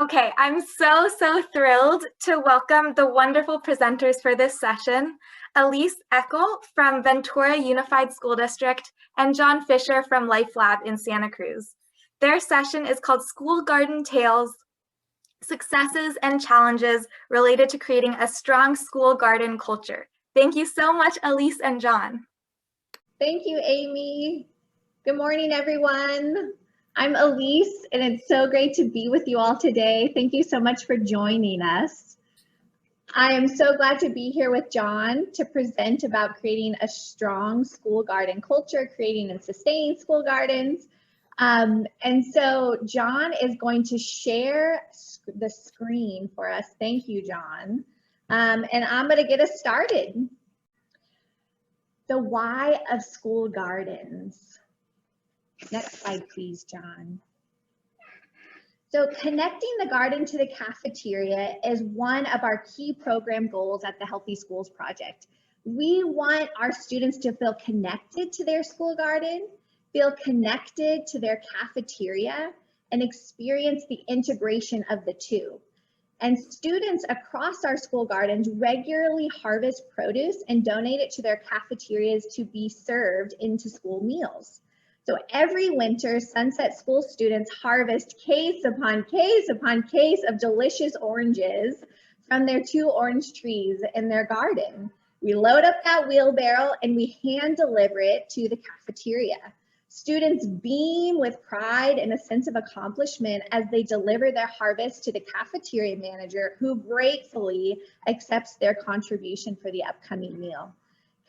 Okay, I'm so thrilled to welcome the wonderful presenters for this session, Elise Eckel from Ventura Unified School District and John Fisher from Life Lab in Santa Cruz. Their session is called School Garden Tales, Successes and Challenges Related to Creating a Strong School Garden Culture. Thank you so much, Elise and John. Thank you, Amy. Good morning, everyone. I'm Elise, and it's so great to be with you all today. Thank you so much for joining us. I am so glad to be here with John to present about creating a strong school garden culture, creating and sustaining school gardens. And so John is going to share the screen for us. Thank you, John. And I'm going to get us started. The why of school gardens. Next slide, please, John. So connecting the garden to the cafeteria is one of our key program goals at the Healthy Schools Project. We want our students to feel connected to their school garden, feel connected to their cafeteria, and experience the integration of the two. And students across our school gardens regularly harvest produce and donate it to their cafeterias to be served into school meals. So every winter, Sunset School students harvest case upon case upon case of delicious oranges from their 2 orange trees in their garden. We load up that wheelbarrow and we hand deliver it to the cafeteria. Students beam with pride and a sense of accomplishment as they deliver their harvest to the cafeteria manager, who gratefully accepts their contribution for the upcoming meal.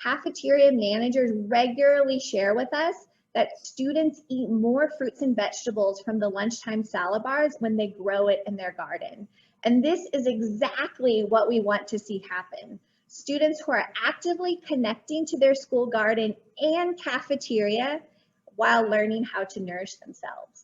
Cafeteria managers regularly share with us that students eat more fruits and vegetables from the lunchtime salad bars when they grow it in their garden. And this is exactly what we want to see happen. Students who are actively connecting to their school garden and cafeteria while learning how to nourish themselves.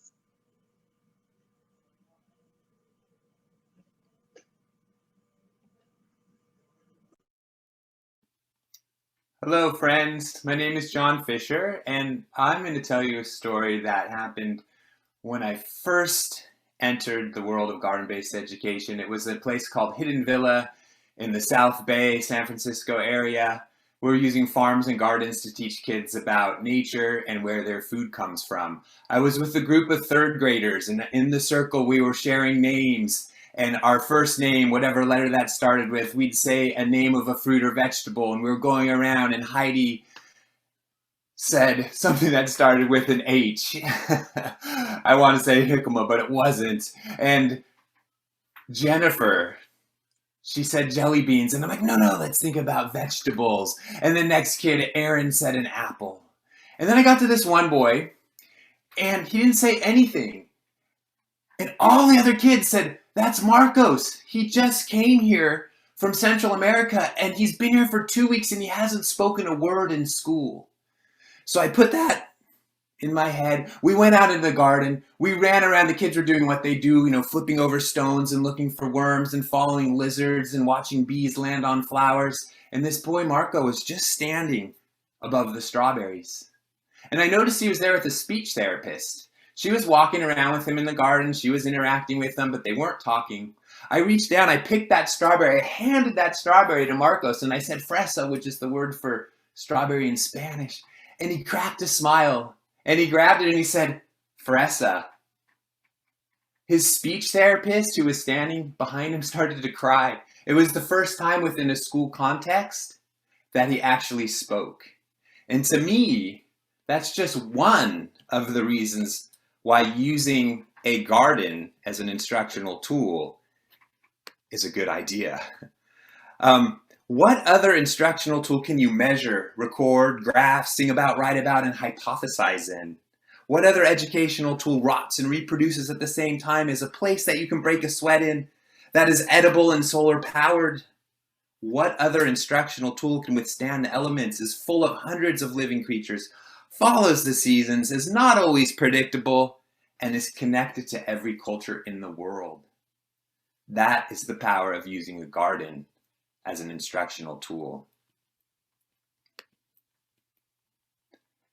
Hello, friends. My name is John Fisher, and I'm going to tell you a story that happened when I first entered the world of garden-based education. It was a place called Hidden Villa in the South Bay, San Francisco area. We're using farms and gardens to teach kids about nature and where their food comes from. I was with a group of third graders, and in the circle we were sharing names. And our first name, whatever letter that started with, we'd say a name of a fruit or vegetable, and we were going around, and Heidi said something that started with an H. I want to say jicama, but it wasn't. And Jennifer, she said jelly beans, and I'm like, no, let's think about vegetables. And the next kid, Aaron, said an apple. And then I got to this one boy, and he didn't say anything. And all the other kids said, that's Marcos. He just came here from Central America, and he's been here for 2 weeks, and he hasn't spoken a word in school. So I put that in my head. We went out in the garden. We ran around. The kids were doing what they do, flipping over stones and looking for worms and following lizards and watching bees land on flowers. And this boy, Marco, was just standing above the strawberries. And I noticed he was there with a speech therapist. She was walking around with him in the garden. She was interacting with them, but they weren't talking. I reached down, I picked that strawberry, I handed that strawberry to Marcos, and I said fresa, which is the word for strawberry in Spanish. And he cracked a smile, and he grabbed it and he said, fresa. His speech therapist, who was standing behind him, started to cry. It was the first time within a school context that he actually spoke. And to me, that's just one of the reasons why using a garden as an instructional tool is a good idea. What other instructional tool can you measure, record, graph, sing about, write about, and hypothesize in? What other educational tool rots and reproduces at the same time as a place that you can break a sweat in, that is edible and solar powered? What other instructional tool can withstand the elements, is full of hundreds of living creatures, follows the seasons, is not always predictable, and is connected to every culture in the world? That is the power of using a garden as an instructional tool.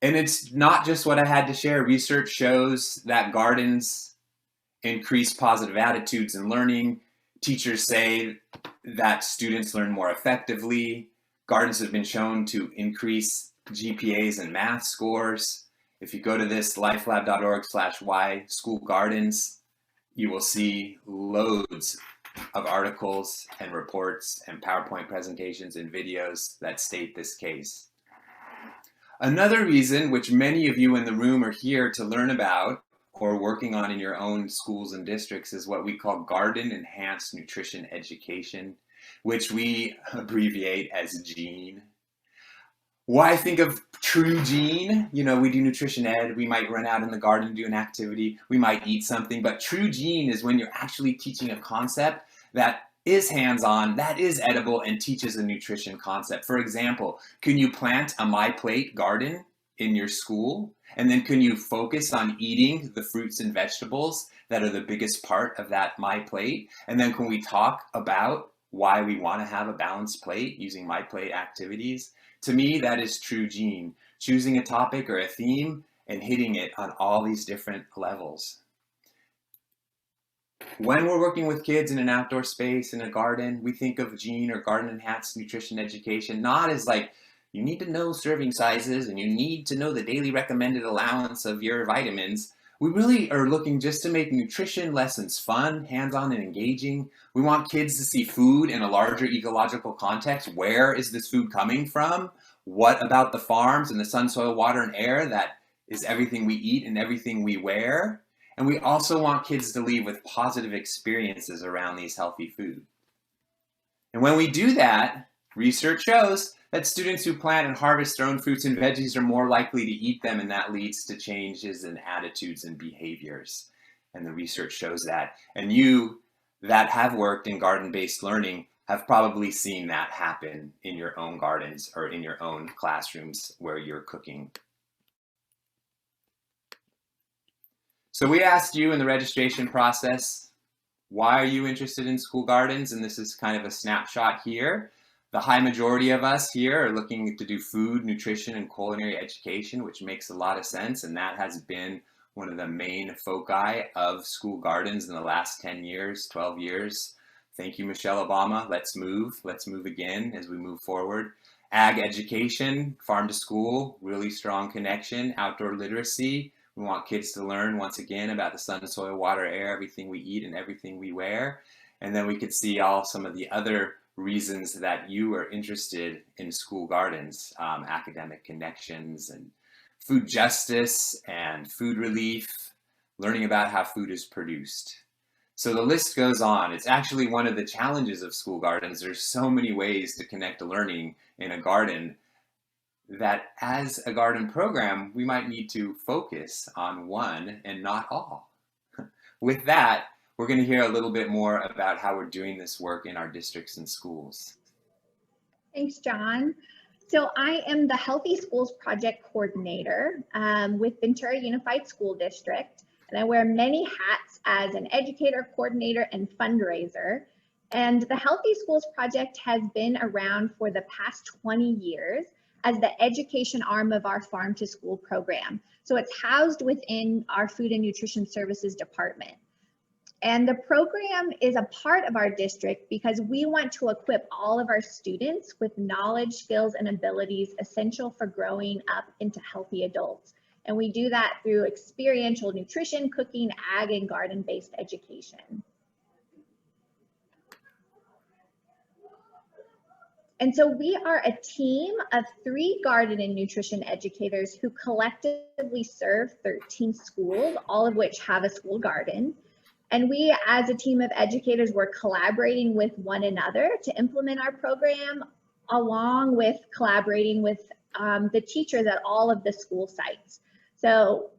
And it's not just what I had to share. Research shows that gardens increase positive attitudes in learning. Teachers say that students learn more effectively. Gardens have been shown to increase GPAs and math scores. If you go to this lifelab.org/why school gardens, you will see loads of articles and reports and PowerPoint presentations and videos that state this case. Another reason, which many of you in the room are here to learn about or working on in your own schools and districts, is what we call Garden Enhanced Nutrition Education, which we abbreviate as GENE. Why think of true GENE? You know, we do nutrition ed, we might run out in the garden and do an activity, we might eat something, but true GENE is when you're actually teaching a concept that is hands-on, that is edible, and teaches a nutrition concept. For example, can you plant a My Plate garden in your school? And then can you focus on eating the fruits and vegetables that are the biggest part of that My Plate? And then can we talk about why we want to have a balanced plate using My Plate activities? To me, that is true GENE, choosing a topic or a theme and hitting it on all these different levels. When we're working with kids in an outdoor space, in a garden, we think of GENE or Garden Enhanced Nutrition Education not as like, you need to know serving sizes and you need to know the daily recommended allowance of your vitamins. We really are looking just to make nutrition lessons fun, hands-on, and engaging. We want kids to see food in a larger ecological context. Where is this food coming from? What about the farms and the sun, soil, water, and air that is everything we eat and everything we wear? And we also want kids to leave with positive experiences around these healthy foods. And when we do that, research shows that students who plant and harvest their own fruits and veggies are more likely to eat them, and that leads to changes in attitudes and behaviors. And the research shows that. And you that have worked in garden-based learning have probably seen that happen in your own gardens or in your own classrooms where you're cooking. So we asked you in the registration process, why are you interested in school gardens? And this is kind of a snapshot here. The high majority of us here are looking to do food, nutrition, and culinary education, which makes a lot of sense. And that has been one of the main foci of school gardens in the last 10 years, 12 years. Thank you, Michelle Obama. Let's move again as we move forward. Ag education, farm to school, really strong connection. Outdoor literacy. We want kids to learn, once again, about the sun, soil, water, air, everything we eat and everything we wear. And then we could see some of the other reasons that you are interested in school gardens, academic connections and food justice and food relief, learning about how food is produced. So the list goes on. It's actually one of the challenges of school gardens. There's so many ways to connect to learning in a garden that as a garden program, we might need to focus on one and not all. With that, we're going to hear a little bit more about how we're doing this work in our districts and schools. Thanks, John. So I am the Healthy Schools Project Coordinator with Ventura Unified School District, and I wear many hats as an educator, coordinator, and fundraiser. And the Healthy Schools Project has been around for the past 20 years as the education arm of our farm to school program. So it's housed within our Food and Nutrition Services Department. And the program is a part of our district because we want to equip all of our students with knowledge, skills, and abilities essential for growing up into healthy adults. And we do that through experiential nutrition, cooking, ag, and garden-based education. And so we are a team of 3 garden and nutrition educators who collectively serve 13 schools, all of which have a school garden. And we, as a team of educators, we're collaborating with one another to implement our program, along with collaborating with the teachers at all of the school sites. So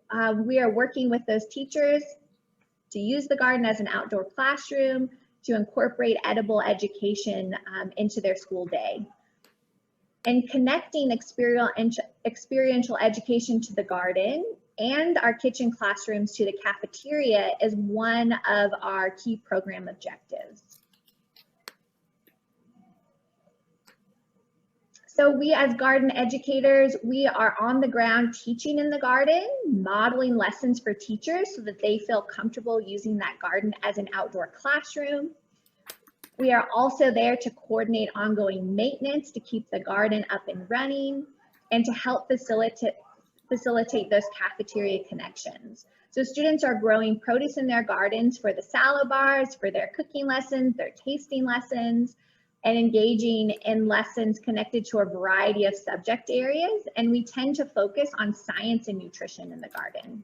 we are working with those teachers to use the garden as an outdoor classroom, to incorporate edible education into their school day. And connecting experiential education to the garden and our kitchen classrooms to the cafeteria is one of our key program objectives. So we as garden educators, we are on the ground teaching in the garden, modeling lessons for teachers so that they feel comfortable using that garden as an outdoor classroom. We are also there to coordinate ongoing maintenance to keep the garden up and running and to help facilitate those cafeteria connections. So students are growing produce in their gardens for the salad bars, for their cooking lessons, their tasting lessons, and engaging in lessons connected to a variety of subject areas. And we tend to focus on science and nutrition in the garden.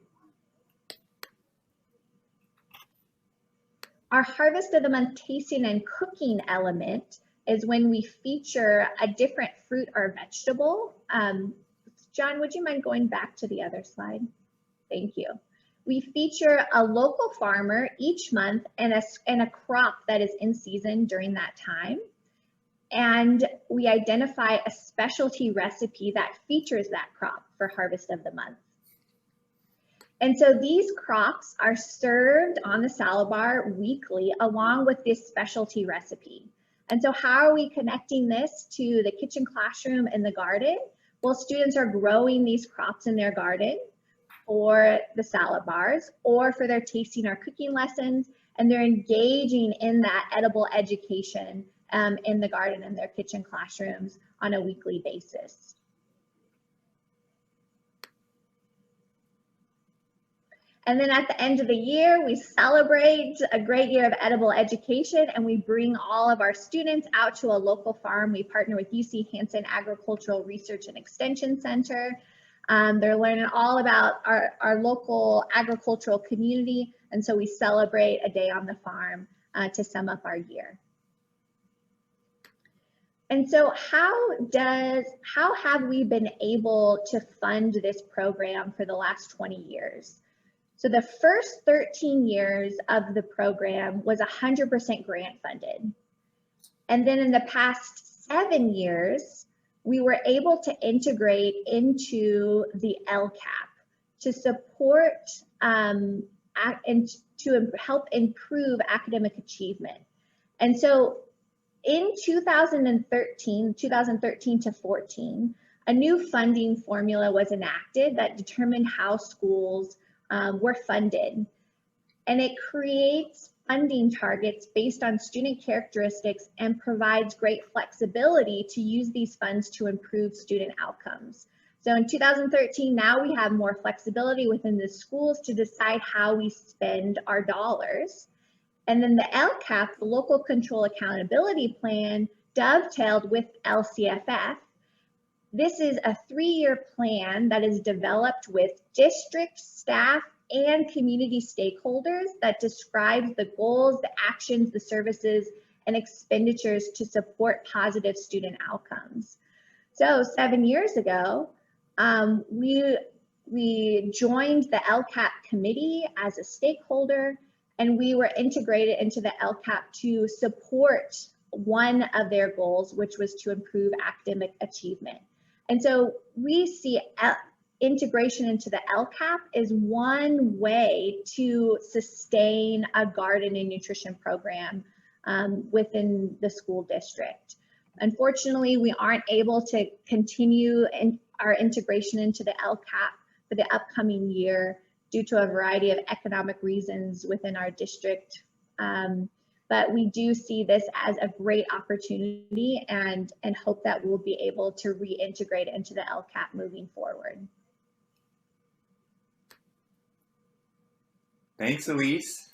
Our Harvest of the Month tasting and cooking element is when we feature a different fruit or vegetable. John, would you mind going back to the other slide? Thank you. We feature a local farmer each month and a crop that is in season during that time. And we identify a specialty recipe that features that crop for Harvest of the Month. And so these crops are served on the salad bar weekly along with this specialty recipe. And so how are we connecting this to the kitchen classroom and the garden? Well, students are growing these crops in their garden for the salad bars or for their tasting or cooking lessons, and they're engaging in that edible education in the garden and their kitchen classrooms on a weekly basis. And then at the end of the year, we celebrate a great year of edible education, and we bring all of our students out to a local farm. We partner with UC Hanson Agricultural Research and Extension Center. They're learning all about our local agricultural community, and so we celebrate a day on the farm to sum up our year. And so how have we been able to fund this program for the last 20 years? So the first 13 years of the program was 100% grant funded. And then in the past 7 years, we were able to integrate into the LCAP to support and to help improve academic achievement. And so in 2013 to 14, a new funding formula was enacted that determined how schools were funded. And it creates funding targets based on student characteristics and provides great flexibility to use these funds to improve student outcomes. So in 2013, now we have more flexibility within the schools to decide how we spend our dollars. And then the LCAP, the Local Control Accountability Plan, dovetailed with LCFF. This is a 3-year plan that is developed with district staff and community stakeholders that describes the goals, the actions, the services, and expenditures to support positive student outcomes. So 7 years ago, we joined the LCAP committee as a stakeholder, and we were integrated into the LCAP to support one of their goals, which was to improve academic achievement. And so we see integration into the LCAP is one way to sustain a garden and nutrition program within the school district. Unfortunately, we aren't able to continue our integration into the LCAP for the upcoming year due to a variety of economic reasons within our district. But we do see this as a great opportunity and hope that we'll be able to reintegrate into the LCAP moving forward. Thanks, Elise.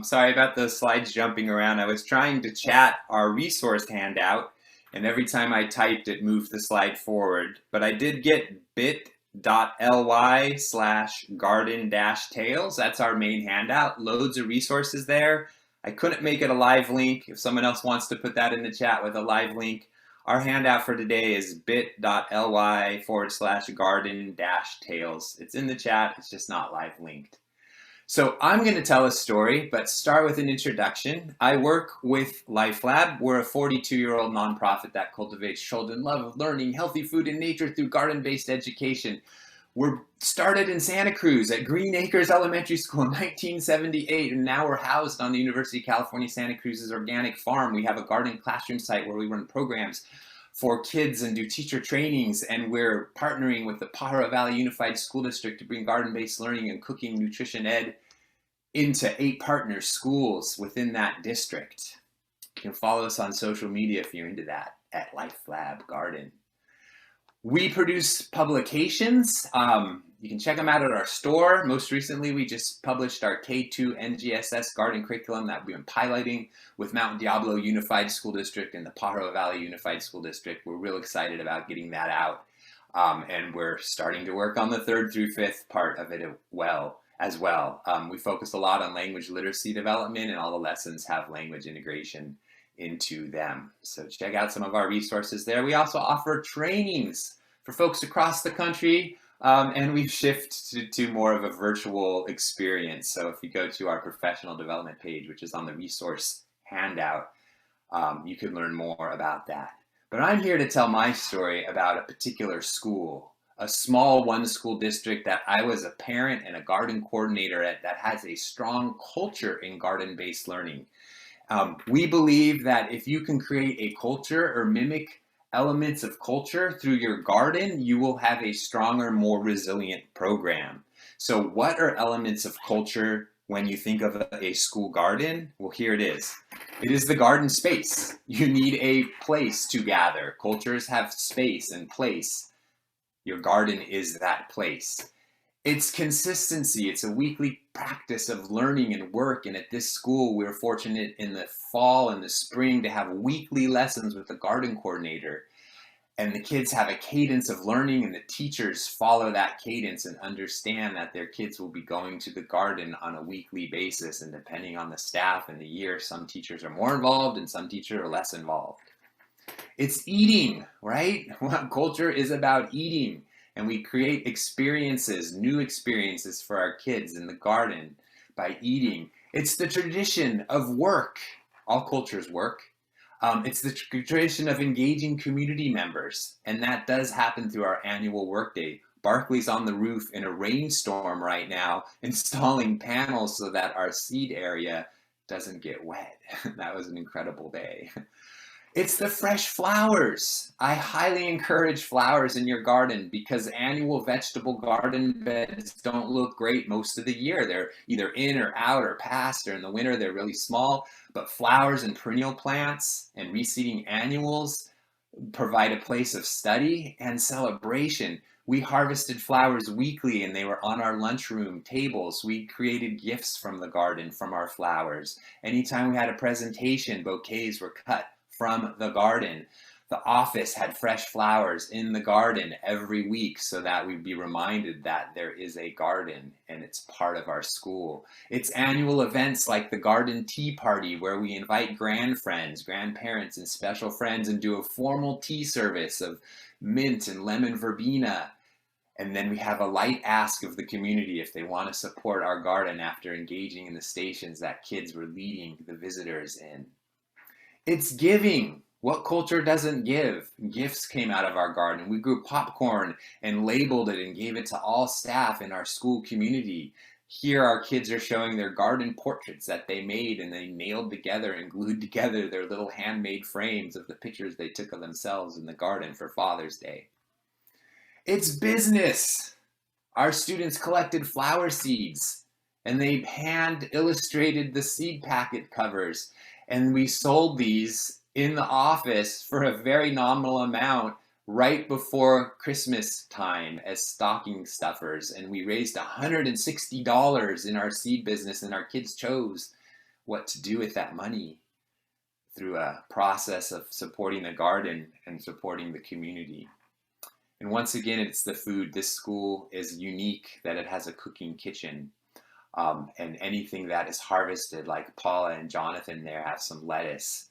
Sorry about the slides jumping around. I was trying to chat our resource handout, and every time I typed, it moved the slide forward. But I did get bit.ly/garden-tales. That's our main handout. Loads of resources there. I couldn't make it a live link. If someone else wants to put that in the chat with a live link, our handout for today is bit.ly/garden-tales. It's in the chat, it's just not live linked. So I'm going to tell a story, but start with an introduction. I work with Life Lab. We're a 42-year-old nonprofit that cultivates children's love of learning healthy food and nature through garden-based education. We're started in Santa Cruz at Green Acres Elementary School in 1978, and now we're housed on the University of California, Santa Cruz's organic farm. We have a garden classroom site where we run programs for kids and do teacher trainings, and we're partnering with the Pajaro Valley Unified School District to bring garden-based learning and cooking nutrition ed into 8 partner schools within that district. You can follow us on social media if you're into that at Life Lab Garden. We produce publications. You can check them out at our store. Most recently, we just published our K2 NGSS garden curriculum that we've been piloting with Mountain Diablo Unified School District and the Pajaro Valley Unified School District. We're real excited about getting that out. And we're starting to work on the 3rd through 5th part of it as well. We focus a lot on language literacy development, and all the lessons have language integration into them. So check out some of our resources there. We also offer trainings for folks across the country, and we've shifted to more of a virtual experience. So if you go to our professional development page, which is on the resource handout, you can learn more about that. But I'm here to tell my story about a particular school, a small 1-school district that I was a parent and a garden coordinator at, that has a strong culture in garden-based learning. We believe that if you can create a culture or mimic elements of culture through your garden, you will have a stronger, more resilient program. So what are elements of culture when you think of a school garden? Well, here it is. It is the garden space. You need a place to gather. Cultures have space and place. Your garden is that place. It's consistency. It's a weekly practice of learning and work. And at this school, we're fortunate in the fall and the spring to have weekly lessons with the garden coordinator. And the kids have a cadence of learning, and the teachers follow that cadence and understand that their kids will be going to the garden on a weekly basis. And depending on the staff and the year, some teachers are more involved and some teachers are less involved. It's eating, right? Well, culture is about eating. And we create experiences, new experiences for our kids in the garden by eating. It's the tradition of work. All cultures work. It's the tradition of engaging community members. And that does happen through our annual workday. Barkley's on the roof in a rainstorm right now, installing panels so that our seed area doesn't get wet. That was an incredible day. It's the fresh flowers. I highly encourage flowers in your garden because annual vegetable garden beds don't look great most of the year. They're either in or out or past, or in the winter they're really small. But flowers and perennial plants and reseeding annuals provide a place of study and celebration. We harvested flowers weekly and they were on our lunchroom tables. We created gifts from the garden from our flowers. Anytime we had a presentation, bouquets were cut from the garden. The office had fresh flowers in the garden every week so that we'd be reminded that there is a garden and it's part of our school. It's annual events like the garden tea party where we invite grandparents and special friends and do a formal tea service of mint and lemon verbena. And then we have a light ask of the community if they want to support our garden after engaging in the stations that kids were leading the visitors in. It's giving. What culture doesn't give? Gifts came out of our garden. We grew popcorn and labeled it and gave it to all staff in our school community. Here our kids are showing their garden portraits that they made, and they nailed together and glued together their little handmade frames of the pictures they took of themselves in the garden for Father's Day. It's business. Our students collected flower seeds and they hand illustrated the seed packet covers. And we sold these in the office for a very nominal amount right before Christmas time as stocking stuffers. And we raised $160 in our seed business, and our kids chose what to do with that money through a process of supporting the garden and supporting the community. And once again, it's the food. This school is unique that it has a cooking kitchen. And anything that is harvested, like Paula and Jonathan there have some lettuce,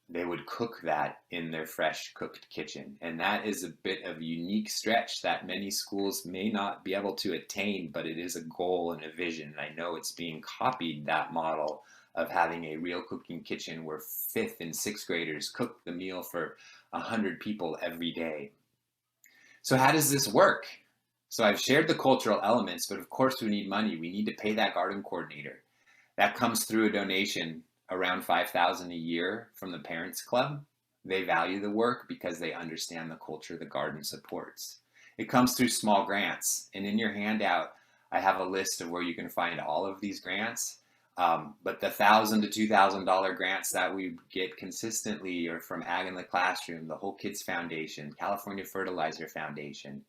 they would cook that in their fresh cooked kitchen. And that is a bit of a unique stretch that many schools may not be able to attain, but it is a goal and a vision. And I know it's being copied, that model of having a real cooking kitchen where 5th and 6th graders cook the meal for 100 people every day. So how does this work? So I've shared the cultural elements, but of course we need money. We need to pay that garden coordinator. That comes through a donation around $5,000 a year from the Parents Club. They value the work because they understand the culture the garden supports. It comes through small grants. And in your handout, I have a list of where you can find all of these grants. But the $1,000 to $2,000 grants that we get consistently are from Ag in the Classroom, the Whole Kids Foundation, California Fertilizer Foundation.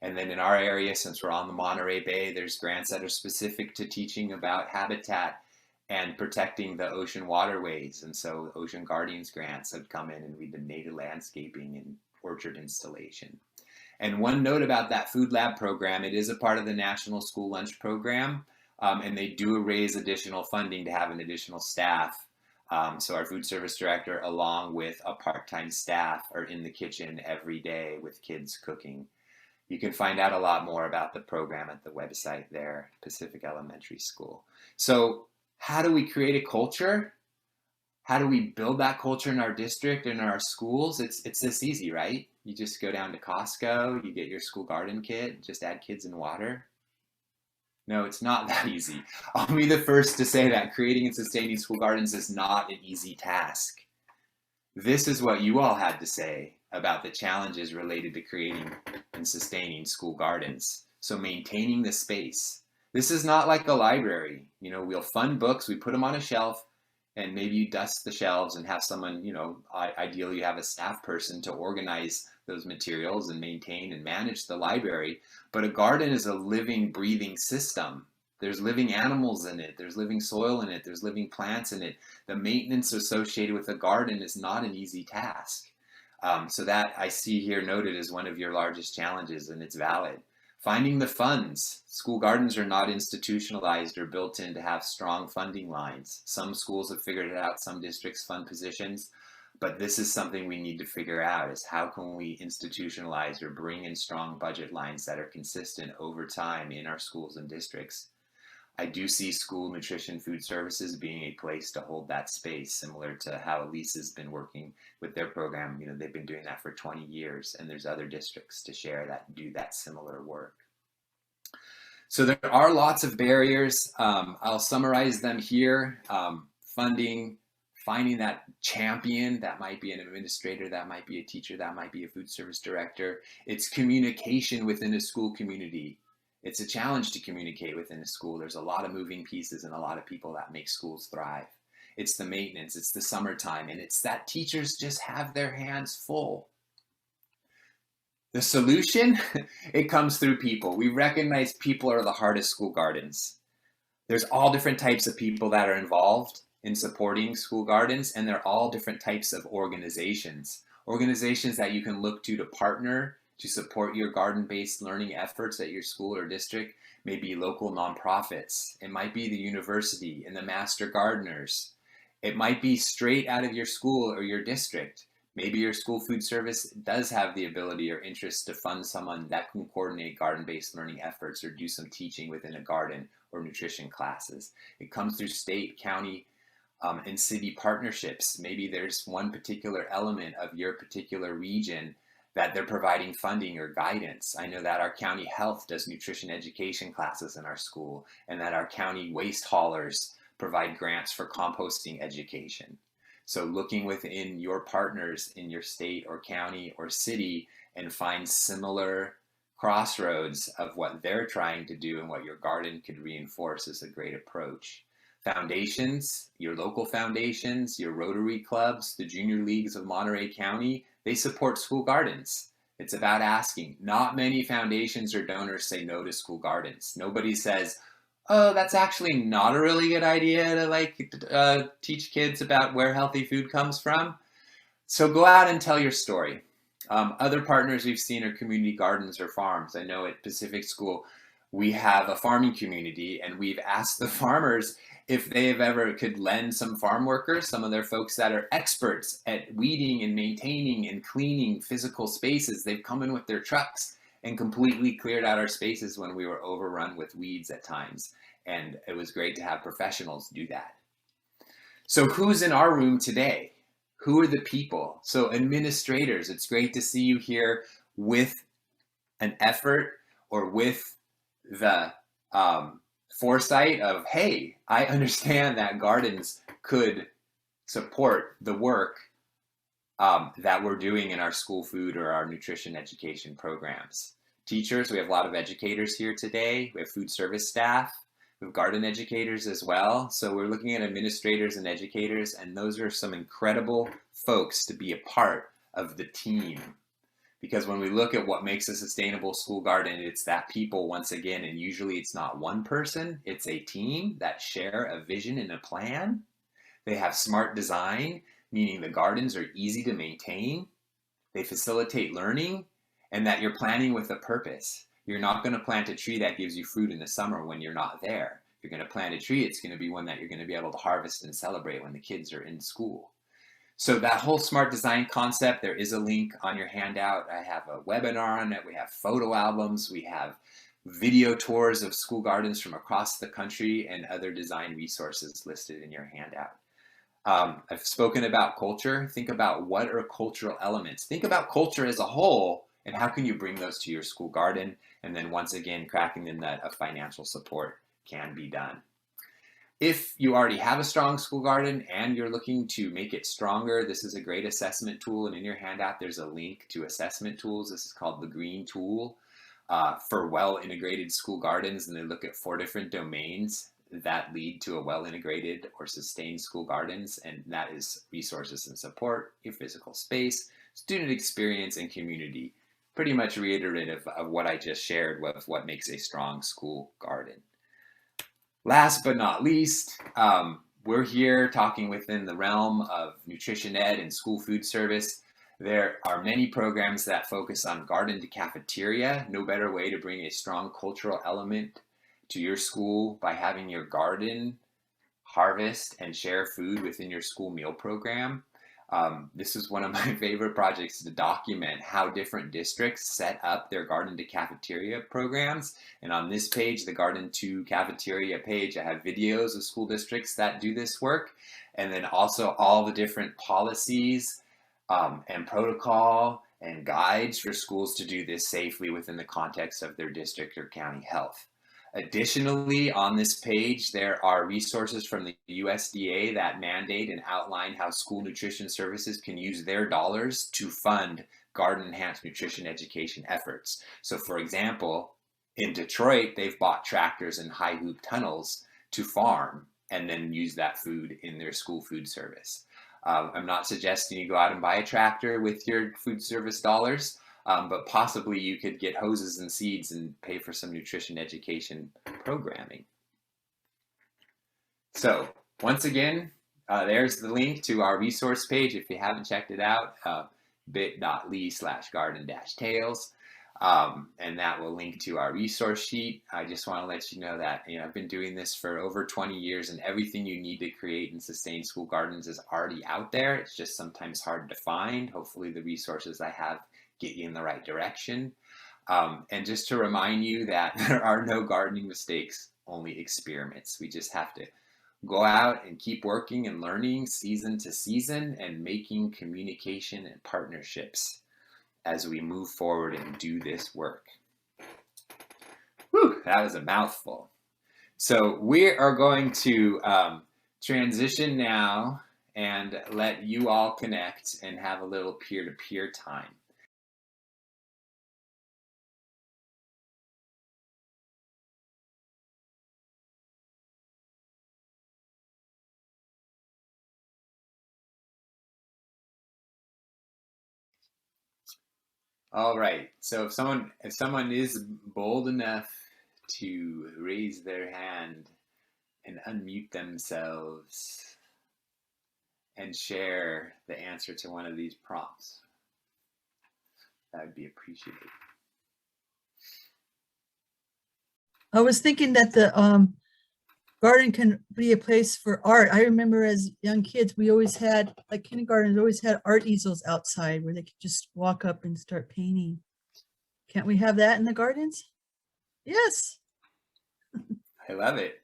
And then in our area, since we're on the Monterey Bay, there's grants that are specific to teaching about habitat and protecting the ocean waterways. And so Ocean Guardians grants have come in, and we've done native landscaping and orchard installation. And one note about that food lab program, it is a part of the National School Lunch Program, and they do raise additional funding to have an additional staff. So our food service director, along with a part-time staff, are in the kitchen every day with kids cooking. You can find out a lot more about the program at the website there, Pacific Elementary School. So how do we create a culture? How do we build that culture in our district and our schools? It's this easy, right? You just go down to Costco, you get your school garden kit, just add kids and water. No, it's not that easy. I'll be the first to say that creating and sustaining school gardens is not an easy task. This is what you all had to say about the challenges related to creating and sustaining school gardens. So maintaining the space. This is not like a library. You know, we'll fund books, we put them on a shelf, and maybe you dust the shelves and have someone, you know, ideally you have a staff person to organize those materials and maintain and manage the library. But a garden is a living, breathing system. There's living animals in it, there's living soil in it, there's living plants in it. The maintenance associated with a garden is not an easy task. So that I see here noted as one of your largest challenges, and it's valid. Finding the funds. School gardens are not institutionalized or built in to have strong funding lines. Some schools have figured it out, some districts fund positions, but this is something we need to figure out, is how can we institutionalize or bring in strong budget lines that are consistent over time in our schools and districts. I do see school nutrition food services being a place to hold that space, similar to how Elise has been working with their program. You know, they've been doing that for 20 years, and there's other districts to share that do that similar work. So there are lots of barriers. I'll summarize them here. Funding, finding that champion, that might be an administrator, that might be a teacher, that might be a food service director. It's communication within a school community. It's a challenge to communicate within a school. There's a lot of moving pieces and a lot of people that make schools thrive. It's the maintenance, it's the summertime, and it's that teachers just have their hands full. The solution, it comes through people. We recognize people are the heart of school gardens. There's all different types of people that are involved in supporting school gardens, and they're all different types of organizations. Organizations that you can look to partner to support your garden-based learning efforts at your school or district. Maybe local nonprofits. It might be the university and the master gardeners. It might be straight out of your school or your district. Maybe your school food service does have the ability or interest to fund someone that can coordinate garden-based learning efforts or do some teaching within a garden or nutrition classes. It comes through state, county, and city partnerships. Maybe there's one particular element of your particular region that they're providing funding or guidance. I know that our county health does nutrition education classes in our school, and that our county waste haulers provide grants for composting education. So looking within your partners in your state or county or city and find similar crossroads of what they're trying to do and what your garden could reinforce is a great approach. Foundations, your local foundations, your Rotary clubs, the junior leagues of Monterey County, they support school gardens. It's about asking. Not many foundations or donors say no to school gardens. Nobody says, oh, that's actually not a really good idea to teach kids about where healthy food comes from. So go out and tell your story. Other partners we've seen are community gardens or farms. I know at Pacific School, we have a farming community, and we've asked the farmers if they have ever could lend some farm workers, some of their folks that are experts at weeding and maintaining and cleaning physical spaces. They've come in with their trucks and completely cleared out our spaces when we were overrun with weeds at times. And it was great to have professionals do that. So who's in our room today? Who are the people? So administrators, it's great to see you here with an effort or with the foresight of, hey, I understand that gardens could support the work that we're doing in our school food or our nutrition education programs. Teachers, we have a lot of educators here today. We have food service staff. We have garden educators as well. So we're looking at administrators and educators, and those are some incredible folks to be a part of the team. Because when we look at what makes a sustainable school garden, it's that people once again, and usually it's not one person, it's a team that share a vision and a plan. They have smart design, meaning the gardens are easy to maintain. They facilitate learning, and that you're planting with a purpose. You're not going to plant a tree that gives you fruit in the summer when you're not there. If you're going to plant a tree, it's going to be one that you're going to be able to harvest and celebrate when the kids are in school. So that whole smart design concept, there is a link on your handout. I have a webinar on it. We have photo albums. We have video tours of school gardens from across the country and other design resources listed in your handout. I've spoken about culture. Think about what are cultural elements. Think about culture as a whole and how can you bring those to your school garden? And then once again, cracking the nut of financial support can be done. If you already have a strong school garden and you're looking to make it stronger, this is a great assessment tool. And in your handout, there's a link to assessment tools. This is called the Green Tool for well-integrated school gardens. And they look at 4 different domains that lead to a well-integrated or sustained school gardens. And that is resources and support, your physical space, student experience, and community. Pretty much reiterative of what I just shared with what makes a strong school garden. Last but not least, we're here talking within the realm of nutrition ed and school food service. There are many programs that focus on garden to cafeteria. No better way to bring a strong cultural element to your school by having your garden harvest and share food within your school meal program. This is one of my favorite projects to document how different districts set up their garden to cafeteria programs. And on this page, the garden to cafeteria page, I have videos of school districts that do this work. And then also all the different policies and protocol and guides for schools to do this safely within the context of their district or county health. Additionally, on this page, there are resources from the USDA that mandate and outline how school nutrition services can use their dollars to fund garden-enhanced nutrition education efforts. So for example, in Detroit, they've bought tractors and high hoop tunnels to farm and then use that food in their school food service. I'm not suggesting you go out and buy a tractor with your food service dollars, but possibly you could get hoses and seeds and pay for some nutrition education programming. So once again, there's the link to our resource page if you haven't checked it out, bit.ly/garden-tales. And that will link to our resource sheet. I just want to let you know that I've been doing this for over 20 years and everything you need to create and sustain school gardens is already out there. It's just sometimes hard to find. Hopefully the resources I have get you in the right direction. And just to remind you that there are no gardening mistakes, only experiments. We just have to go out and keep working and learning season to season and making communication and partnerships as we move forward and do this work. Whew, that was a mouthful. So we are going to transition now and let you all connect and have a little peer-to-peer time. All right, so if someone is bold enough to raise their hand and unmute themselves and share the answer to one of these prompts, that would be appreciated. I was thinking that the garden can be a place for art. I remember as young kids, we always had, like kindergartens, always had art easels outside where they could just walk up and start painting. Can't we have that in the gardens? Yes. I love it.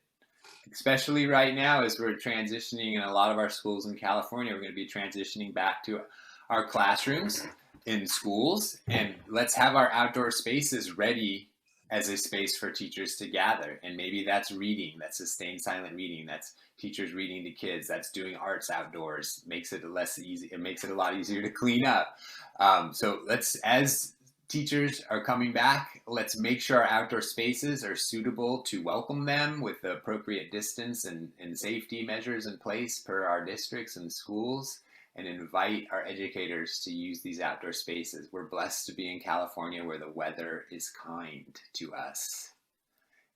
Especially right now as we're transitioning in a lot of our schools in California, we're going to be transitioning back to our classrooms in schools, and let's have our outdoor spaces ready as a space for teachers to gather. And maybe that's reading, that's sustained silent reading, that's teachers reading to kids, that's doing arts outdoors. Makes it less easy, it makes it a lot easier to clean up. So let's, as teachers are coming back, let's make sure our outdoor spaces are suitable to welcome them with the appropriate distance and safety measures in place per our districts and schools, and invite our educators to use these outdoor spaces. We're blessed to be in California where the weather is kind to us.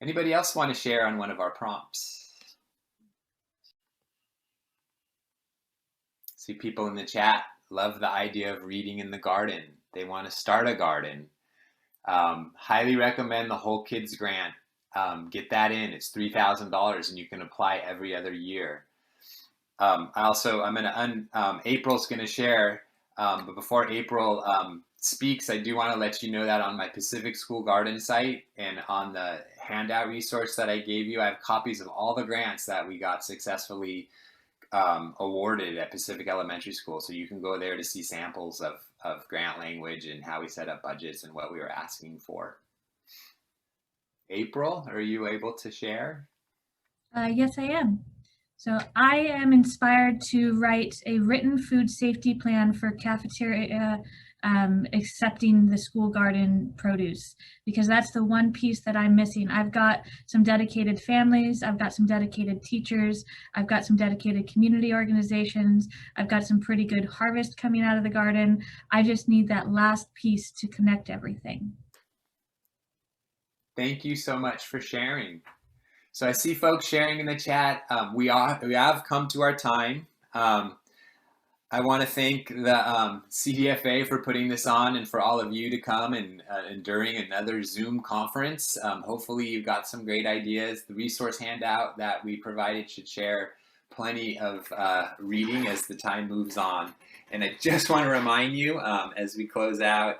Anybody else want to share on one of our prompts? See people in the chat love the idea of reading in the garden. They want to start a garden. Highly recommend the Whole Kids Grant. Get that in. It's $3,000 and you can apply every other year. April's going to share, but before April speaks, I do want to let you know that on my Pacific School Garden site and on the handout resource that I gave you, I have copies of all the grants that we got successfully awarded at Pacific Elementary School. So you can go there to see samples of grant language and how we set up budgets and what we were asking for. April, are you able to share? Yes, I am. So I am inspired to write a written food safety plan for cafeteria accepting the school garden produce, because that's the one piece that I'm missing. I've got some dedicated families, I've got some dedicated teachers, I've got some dedicated community organizations, I've got some pretty good harvest coming out of the garden. I just need that last piece to connect everything. Thank you so much for sharing. So I see folks sharing in the chat. We have come to our time. I want to thank the CDFA for putting this on and for all of you to come and during another Zoom conference. Hopefully you got some great ideas. The resource handout that we provided should share plenty of reading as the time moves on. And I just want to remind you as we close out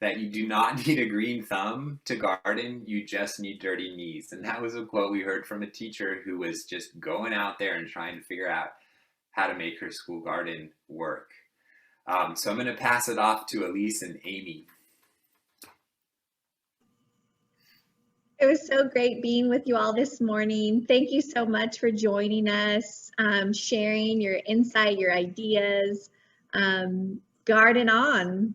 that you do not need a green thumb to garden, you just need dirty knees. And that was a quote we heard from a teacher who was just going out there and trying to figure out how to make her school garden work. So I'm going to pass it off to Elise and Amy. It was so great being with you all this morning. Thank you so much for joining us, sharing your insight, your ideas. Garden on.